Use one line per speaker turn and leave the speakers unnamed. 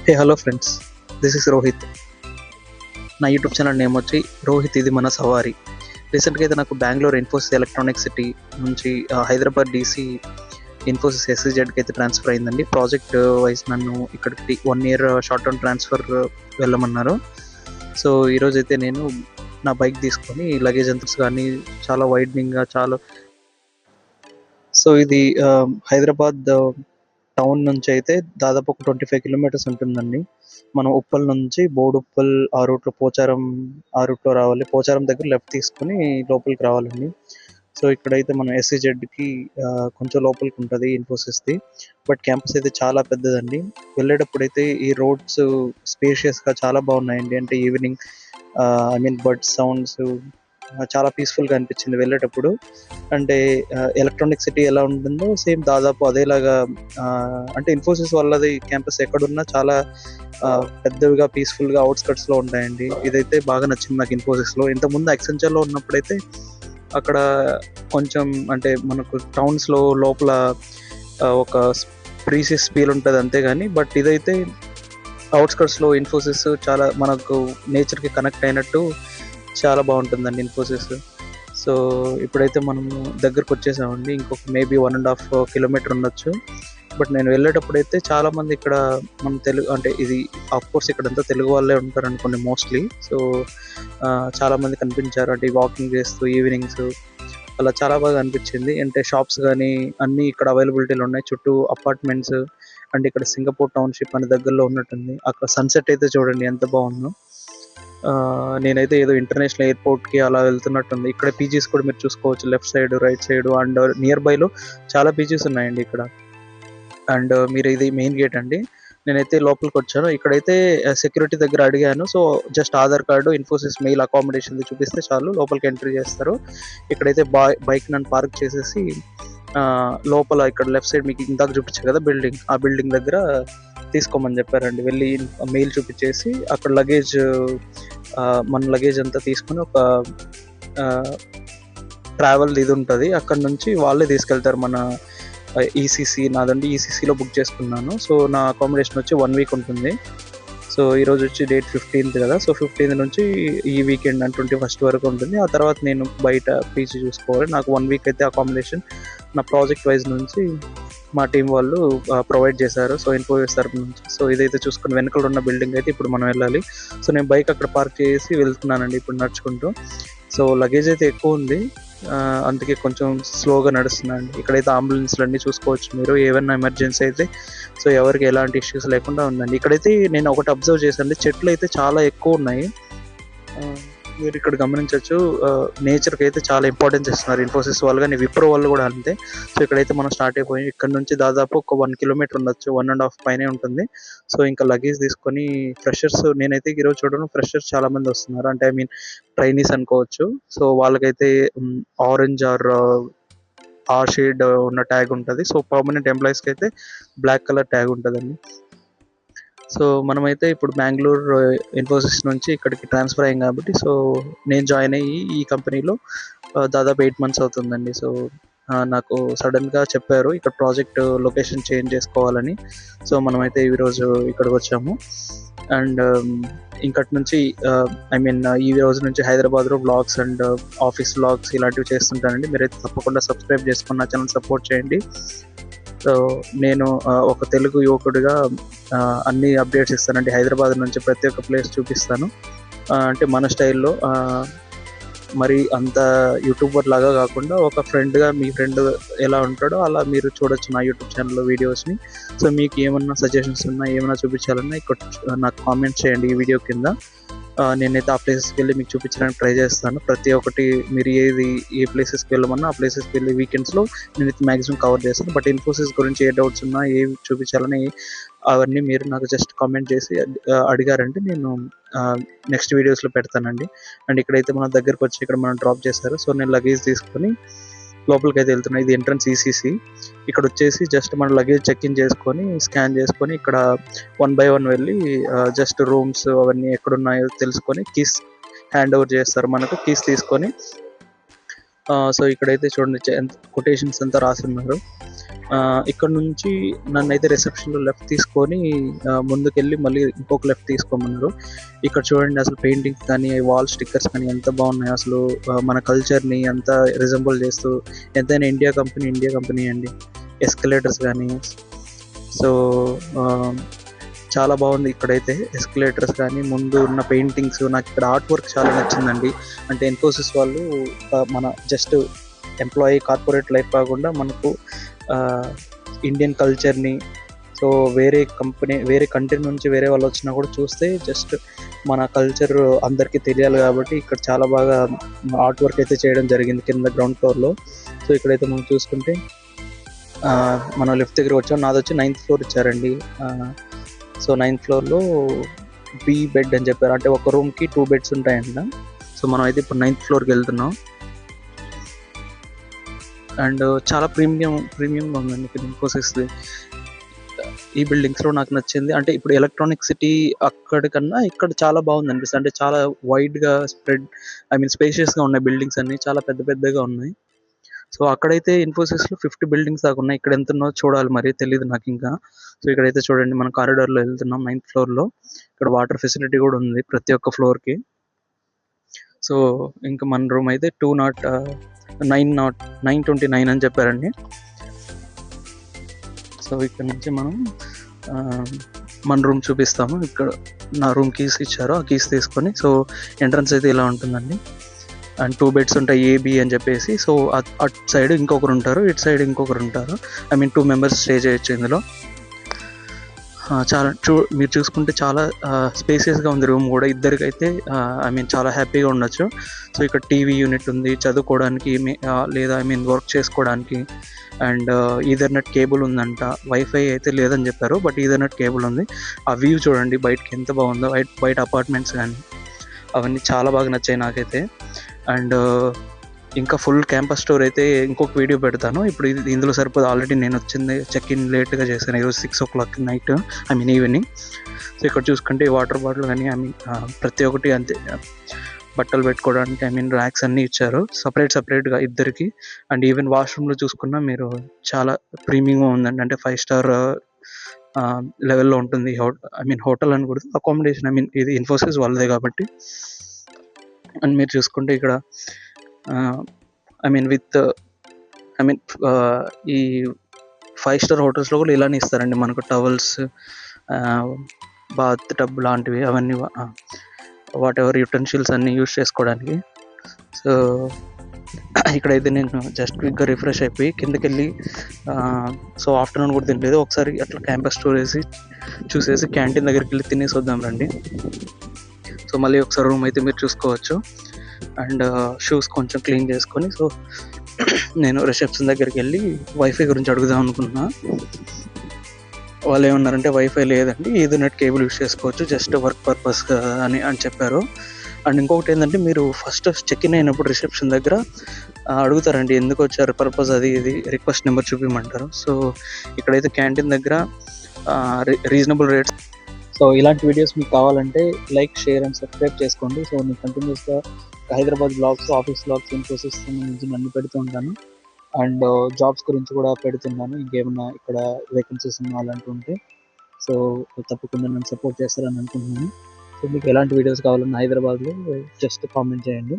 Hey hello friends, this is Rohit. నా YouTube channel name వచ్చి రోహిత్ ఇది మన సవారి. రీసెంట్గా అయితే నాకు బెంగళూరు ఇన్ఫోసిస్ ఎలక్ట్రానిక్ సిటీ నుంచి హైదరాబాద్ డీసీ ఇన్ఫోసిస్ ఎస్సీజెడ్కి అయితే ట్రాన్స్ఫర్ అయిందండి. ప్రాజెక్ట్ వైజ్ నన్ను ఇక్కడికి 1 year షార్ట్ టర్మ్ ట్రాన్స్ఫర్ వెళ్ళమన్నారు. సో ఈరోజు అయితే నేను నా బైక్ తీసుకొని లగేజ్ అంతా కానీ చాలా వైడ్నింగ్గా సో ఇది హైదరాబాద్ టౌన్ నుంచి అయితే దాదాపు ఒక 25 kilometers ఉంటుందండి. మనం ఉప్పల్ నుంచి బోడుప్పల్ ఆ రూట్లో పోచారం ఆ రూట్లో రావాలి. పోచారం దగ్గర లెఫ్ట్ తీసుకొని లోపలికి రావాలండి. సో ఇక్కడైతే మనం ఎస్సీజెడ్కి కొంచెం లోపలికి ఉంటుంది ఇన్ఫోసిస్ది. బట్ క్యాంపస్ అయితే చాలా పెద్దదండి. వెళ్ళేటప్పుడు అయితే ఈ రోడ్స్ స్పేషియస్గా చాలా బాగున్నాయండి. అంటే ఈవినింగ్ బర్డ్ సౌండ్స్ చాలా పీస్ఫుల్గా అనిపించింది వెళ్ళేటప్పుడు. అంటే ఎలక్ట్రానిక్ సిటీ ఎలా ఉంటుందో సేమ్ దాదాపు అదేలాగా. అంటే ఇన్ఫోసిస్ వాళ్ళది క్యాంపస్ ఎక్కడున్నా చాలా పెద్దవిగా పీస్ఫుల్గా అవుట్స్కట్స్లో ఉంటాయండి. ఇదైతే బాగా నచ్చింది నాకు ఇన్ఫోసిస్లో. ఇంతకుముందు యాక్సెంచర్లో ఉన్నప్పుడైతే అక్కడ కొంచెం అంటే మనకు టౌన్స్లో లోపల ఒక ప్రీసియస్ ఫీల్ ఉంటుంది అంతేగాని, బట్ ఇదైతే అవుట్స్కట్స్లో ఇన్ఫోసిస్ చాలా మనకు నేచర్కి కనెక్ట్ అయినట్టు చాలా బాగుంటుందండి ఇన్ఫోసిస్. సో ఇప్పుడైతే మనము దగ్గరకు వచ్చేసామండి. ఇంకొక మేబీ 1.5 kilometer ఉండొచ్చు. బట్ నేను వెళ్ళేటప్పుడు అయితే చాలామంది ఇక్కడ మన తెలుగు అంటే ఇది కోర్స్ ఇక్కడంతా తెలుగు వాళ్ళే ఉంటారు అనుకోండి మోస్ట్లీ. సో చాలామంది కనిపించారు. అంటే వాకింగ్ చేస్తూ ఈవినింగ్స్ అలా చాలా బాగా అనిపించింది. అంటే షాప్స్ కానీ అన్నీ ఇక్కడ అవైలబిలిటీలో ఉన్నాయి. చుట్టూ అపార్ట్మెంట్స్. అంటే ఇక్కడ సింగపూర్ టౌన్షిప్ అని దగ్గరలో ఉన్నట్టుంది. అక్కడ సన్సెట్ అయితే చూడండి ఎంత బాగుందో. నేనైతే ఏదో ఇంటర్నేషనల్ ఎయిర్పోర్ట్కి అలా వెళ్తున్నట్టుంది. ఇక్కడ పీజీస్ కూడా మీరు చూసుకోవచ్చు, left side right side and near బైలో చాలా పీజీస్ ఉన్నాయండి ఇక్కడ. అండ్ మీరు ఇది మెయిన్ గేట్ అండి. నేనైతే లోపలికి వచ్చాను. ఇక్కడైతే సెక్యూరిటీ దగ్గర అడిగాను. So just Aadhaar card, Infosys mail accommodation చూపిస్తే చాలు, లోపలికి ఎంట్రీ చేస్తారు. ఇక్కడైతే బైక్ నన్ను పార్క్ చేసేసి లోపల ఇక్కడ లెఫ్ట్ సైడ్ మీకు ఇందాక చూపించారు కదా బిల్డింగ్, ఆ బిల్డింగ్ దగ్గర తీసుకోమని చెప్పారండి. వెళ్ళి మెయిల్ చూపించేసి అక్కడ మన లగేజ్ అంతా తీసుకొని ఒక ట్రావెల్ ఇది ఉంటుంది, అక్కడ నుంచి వాళ్ళే తీసుకెళ్తారు. మన ఈసీసీ నాదండి, ఈసీసీలో బుక్ చేసుకున్నాను. సో నా అకామిడేషన్ వచ్చి 1 week ఉంటుంది. సో ఈరోజు వచ్చి డేట్ 15th కదా. సో 15th నుంచి ఈ వీకెండ్ అంటే 21st వరకు ఉంటుంది. ఆ తర్వాత నేను బయట పీజీ చూసుకోవాలి. నాకు 1 week అయితే అకామిడేషన్ నా ప్రాజెక్ట్ వైజ్ నుంచి మా టీం వాళ్ళు ప్రొవైడ్ చేశారు. సో ఇన్ఫోసిస్ తరపు నుంచి. సో ఇదైతే చూసుకుని వెనకాల ఉన్న బిల్డింగ్ అయితే ఇప్పుడు మనం వెళ్ళాలి. సో నేను బైక్ అక్కడ పార్క్ చేసి వెళ్తున్నానండి ఇప్పుడు నడుచుకుంటూ. సో లగేజ్ అయితే ఎక్కువ ఉంది, అందుకే కొంచెం స్లోగా నడుస్తున్నాను. ఇక్కడైతే అంబులెన్స్లు అన్నీ చూసుకోవచ్చు మీరు, ఏమైనా ఎమర్జెన్సీ అయితే. సో ఎవరికి ఎలాంటి ఇష్యూస్ లేకుండా ఉందండి. ఇక్కడైతే నేను ఒకటి అబ్జర్వ్ చేశాను, చెట్లు అయితే చాలా ఎక్కువ ఉన్నాయి. మీరు ఇక్కడ గమనించవచ్చు. నేచర్కి అయితే చాలా ఇంపార్టెన్స్ ఇస్తున్నారు ఇన్ఫోసిస్ వాళ్ళు, కానీ విప్రో వాళ్ళు కూడా అంతే. సో ఇక్కడైతే మనం స్టార్ట్ అయిపోయి ఇక్కడ నుంచి దాదాపు ఒక 1 kilometer ఉండొచ్చు, 1.5 పైనే ఉంటుంది. సో ఇంకా లగేజ్ తీసుకొని ఫ్రెషర్స్, నేనైతే ఈరోజు చూడడం ఫ్రెషర్స్ చాలా మంది వస్తున్నారు. అంటే ట్రైనీస్ అనుకోవచ్చు. సో వాళ్ళకైతే ఆరెంజ్ ఆ షేడ్ ఉన్న ట్యాగ్ ఉంటుంది. సో పర్మనెంట్ ఎంప్లాయీస్కి అయితే బ్లాక్ కలర్ ట్యాగ్ ఉంటుందండి. సో మనమైతే ఇప్పుడు బెంగళూరు ఇన్ఫోసిస్ నుంచి ఇక్కడికి ట్రాన్స్ఫర్ అయ్యాం కాబట్టి, సో నేను జాయిన్ అయ్యి ఈ కంపెనీలో దాదాపు 8 months అవుతుందండి. సో నాకు సడన్గా చెప్పారు ఇక్కడ ప్రాజెక్ట్ లొకేషన్ చేంజ్ చేసుకోవాలని. సో మనమైతే ఈరోజు ఇక్కడికి వచ్చాము. అండ్ ఇంకటి నుంచి ఈ రోజు నుంచి హైదరాబాద్లో వ్లాగ్స్ అండ్ ఆఫీస్ వ్లాగ్స్ ఇలాంటివి చేస్తుంటానండి. మీరైతే తప్పకుండా సబ్స్క్రైబ్ చేసుకుని నా ఛానల్ సపోర్ట్ చేయండి. సో నేను ఒక తెలుగు యువకుడిగా అన్ని అప్డేట్స్ ఇస్తానండి. హైదరాబాద్ నుంచి ప్రతి ఒక్క ప్లేస్ చూపిస్తాను. అంటే మన స్టైల్లో, మరి అంత యూట్యూబర్ లాగా కాకుండా ఒక ఫ్రెండ్గా, మీ ఫ్రెండ్ ఎలా ఉంటాడో అలా మీరు చూడొచ్చు నా యూట్యూబ్ ఛానల్లో వీడియోస్ని. సో మీకు ఏమన్నా సజెషన్స్ ఉన్నా, ఏమైనా చూపించాలన్నా ఇక్కడ నాకు కామెంట్ చేయండి ఈ వీడియో కింద. నేనైతే ఆ ప్లేసెస్కి వెళ్ళి మీకు చూపించడానికి ట్రై చేస్తాను. ప్రతి ఒక్కటి మీరు ఏ ప్లేసెస్కి వెళ్ళమన్నా ఆ ప్లేసెస్కి వెళ్ళి వీకెండ్స్లో నేనైతే మ్యాక్సిమం కవర్ చేస్తాను. బట్ ఇన్ఫోసిస్ గురించి ఏ డౌట్స్ ఉన్నా, ఏవి చూపించాలని అవన్నీ మీరు నాకు జస్ట్ కామెంట్ చేసి అడిగారంటే నేను నెక్స్ట్ వీడియోస్లో పెడతానండి. అండ్ ఇక్కడైతే మన దగ్గరకు వచ్చి ఇక్కడ మనం డ్రాప్ చేశారు. సో నేను లగేజ్ తీసుకొని లోపలికి అయితే వెళ్తున్నాను. ఇది ఎంట్రన్స్ ఈసీసీ. ఇక్కడ వచ్చేసి జస్ట్ మన లగేజ్ చెక్ ఇన్ చేసుకొని స్కాన్ చేసుకొని ఇక్కడ 1 by 1 వెళ్ళి జస్ట్ రూమ్స్ అవన్నీ ఎక్కడున్నాయో తెలుసుకొని కీస్ హ్యాండ్ ఓవర్ చేస్తారు. మనకు కీస్ తీసుకొని సో ఇక్కడైతే చూడండి కొటేషన్స్ అంతా రాసున్నారు. ఇక్కడ నుంచి నన్నైతే రిసెప్షన్లో లెఫ్ట్ తీసుకొని ముందుకెళ్ళి మళ్ళీ ఇంకొక లెఫ్ట్ తీసుకోమన్నారు. ఇక్కడ చూడండి అసలు పెయింటింగ్స్ కానీ వాల్ స్టిక్కర్స్ కానీ ఎంత బాగున్నాయి అసలు. మన కల్చర్ని అంతా రిజంబుల్ చేస్తూ, ఎంతైనా ఇండియా కంపెనీ అండి. ఎస్కలేటర్స్ కానీ, సో చాలా బాగుంది ఇక్కడైతే. ఎస్కలేటర్స్ కానీ, ముందు ఉన్న పెయింటింగ్స్, నాకు ఇక్కడ ఆర్ట్ వర్క్ చాలా నచ్చిందండి. అంటే ఇన్ఫోసిస్ వాళ్ళు మన జస్ట్ ఎంప్లాయీ కార్పొరేట్ లైఫ్ కాకుండా మనకు ఇండియన్ కల్చర్ని, సో వేరే కంట్రీ నుంచి వేరే వాళ్ళు వచ్చినా కూడా చూస్తే జస్ట్ మన కల్చర్ అందరికీ తెలియాలి కాబట్టి ఇక్కడ చాలా బాగా ఆర్ట్ వర్క్ అయితే చేయడం జరిగింది కింద గ్రౌండ్ ఫ్లోర్లో. సో ఇక్కడైతే మనం చూసుకుంటే మనం లిఫ్ట్ దగ్గర వచ్చాం. నాది వచ్చి 9th ఫ్లోర్ ఇచ్చారండి. సో 9th ఫ్లోర్లో బి బెడ్ అని చెప్పారు, అంటే ఒక రూమ్కి 2 బెడ్స్ ఉంటాయంట. సో మనం అయితే ఇప్పుడు 9th ఫ్లోర్కి వెళ్తున్నాం. అండ్ చాలా ప్రీమియంగా ఉందండి ఇక్కడ ఇన్ఫోసిస్ది. ఈ బిల్డింగ్స్లో నాకు నచ్చింది అంటే ఇప్పుడు ఎలక్ట్రానిక్ సిటీ అక్కడికన్నా ఇక్కడ చాలా బాగుంది అనిపిస్తుంది. అంటే చాలా వైడ్గా స్ప్రెడ్, స్పేషియస్గా ఉన్నాయి బిల్డింగ్స్ అన్ని, చాలా పెద్దగా ఉన్నాయి. సో అక్కడైతే ఇన్ఫోసిస్లో 50 బిల్డింగ్స్ దాకా ఉన్నాయి. ఇక్కడ ఎంత ఉన్నో చూడాలి, మరి తెలియదు నాకు ఇంకా. సో ఇక్కడైతే చూడండి మనం కారిడార్లో వెళ్తున్నాం 9th ఫ్లోర్లో. ఇక్కడ వాటర్ ఫెసిలిటీ కూడా ఉంది ప్రతి ఒక్క ఫ్లోర్కి. సో ఇంకా మన రూమ్ అయితే 929 అని చెప్పారండి. సో ఇక్కడ నుంచి మనం మన రూమ్ చూపిస్తాము. ఇక్కడ నా రూమ్ కీస్ ఇచ్చారు, ఆ కీస్ తీసుకొని, సో ఎంట్రన్స్ అయితే ఇలా ఉంటుందండి. అండ్ 2 బెడ్స్ ఉంటాయి ఏబి అని చెప్పేసి. సో అటు సైడ్ ఇంకొకరు ఉంటారు, ఇటు సైడ్ ఇంకొకరు ఉంటారు. 2 మెంబర్స్ స్టే చేయొచ్చు ఇందులో. చాలా మీరు చూసుకుంటే చాలా స్పేసియస్గా ఉంది రూమ్ కూడా. ఇద్దరికైతే చాలా హ్యాపీగా ఉండొచ్చు. సో ఇక్కడ టీవీ యూనిట్ ఉంది చదువుకోవడానికి, లేదా వర్క్ చేసుకోవడానికి. అండ్ ఈథర్నెట్ కేబుల్ ఉందంట. వైఫై అయితే లేదని చెప్పారు, బట్ ఈథర్నెట్ కేబుల్ ఉంది. ఆ వ్యూ చూడండి బయటకి ఎంత బాగుందో, బయట అపార్ట్మెంట్స్ కానీ అవన్నీ చాలా బాగా నచ్చాయి నాకైతే. అండ్ ఇంకా ఫుల్ క్యాంపస్ టూర్ అయితే ఇంకొక వీడియో పెడతాను. ఇప్పుడు ఇందులో సరిపోదు, ఆల్రెడీ నేను వచ్చింది చెక్ ఇన్ లేట్గా చేశాను ఈరోజు 6 o'clock నైట్, ఈవినింగ్. సో ఇక్కడ చూసుకుంటే వాటర్ బాటిల్ కానీ ప్రతి ఒక్కటి అంతే, బట్టలు పెట్టుకోవడానికి ర్యాక్స్ అన్నీ ఇచ్చారు సపరేట్గా ఇద్దరికి. అండ్ ఈవెన్ వాష్రూమ్లో చూసుకున్నా మీరు చాలా ప్రీమియంగా ఉందండి. అంటే 5 star లెవెల్లో ఉంటుంది. హోటల్ అని కూడా అకామిడేషన్, ఇది ఇన్ఫోసిస్ వాళ్ళదే కాబట్టి. అండ్ మీరు చూసుకుంటే ఇక్కడ విత్ ఈ 5 star హోటల్స్లో కూడా ఇలానే ఇస్తారండి మనకు టవల్స్, బాత్ టబ్ లాంటివి, అవన్నీ వాట్ ఎవర్ యుటెన్సిల్స్ అన్నీ యూజ్ చేసుకోవడానికి. సో ఇక్కడైతే నేను జస్ట్ క్విక్గా రిఫ్రెష్ అయిపోయి కిందకి వెళ్ళి, సో ఆఫ్టర్నూన్ కూడా తినలేదు, ఒకసారి అట్లా క్యాంపస్ టూర్ చూసేసి క్యాంటీన్ దగ్గరికి వెళ్ళి తినేసి వద్దాం రండి. సో మళ్ళీ ఒకసారి రూమ్ అయితే మీరు చూసుకోవచ్చు. అండ్ షూస్ కొంచెం క్లీన్ చేసుకొని, సో నేను రిసెప్షన్ దగ్గరికి వెళ్ళి వైఫై గురించి అడుగుదాం అనుకున్నా. వాళ్ళు ఏమన్నారంటే వైఫై లేదండి, ఈథర్నెట్ కేబుల్ యూజ్ చేసుకోవచ్చు జస్ట్ వర్క్ పర్పస్ అని చెప్పారు. అండ్ ఇంకొకటి ఏంటంటే, మీరు ఫస్ట్ చెక్ ఇన్ అయినప్పుడు రిసెప్షన్ దగ్గర అడుగుతారండి ఎందుకు వచ్చారు, పర్పస్ అది ఇది, రిక్వెస్ట్ నెంబర్ చూపించమంటారు. సో ఇక్కడైతే క్యాంటీన్ దగ్గర రీజనబుల్ రేట్స్. సో ఇలాంటి వీడియోస్ మీకు కావాలంటే లైక్, షేర్ అండ్ సబ్స్క్రైబ్ చేసుకోండి. సో నేను కంటిన్యూస్గా Hyderabad blogs, office blogs, Infosys సంబంధించి అన్ని పెడుతూ ఉంటాను. అండ్ జాబ్స్ గురించి కూడా పెడుతున్నాను. ఇంకేమన్నా ఇక్కడ వేకెన్సీస్ ఉన్న అలాంటివి ఉంటే సో తప్పకుండా నన్ను సపోర్ట్ చేస్తారని అనుకుంటున్నాను. సో మీకు ఎలాంటి వీడియోస్ కావాలన్నా హైదరాబాద్లో జస్ట్ కామెంట్ చేయండి.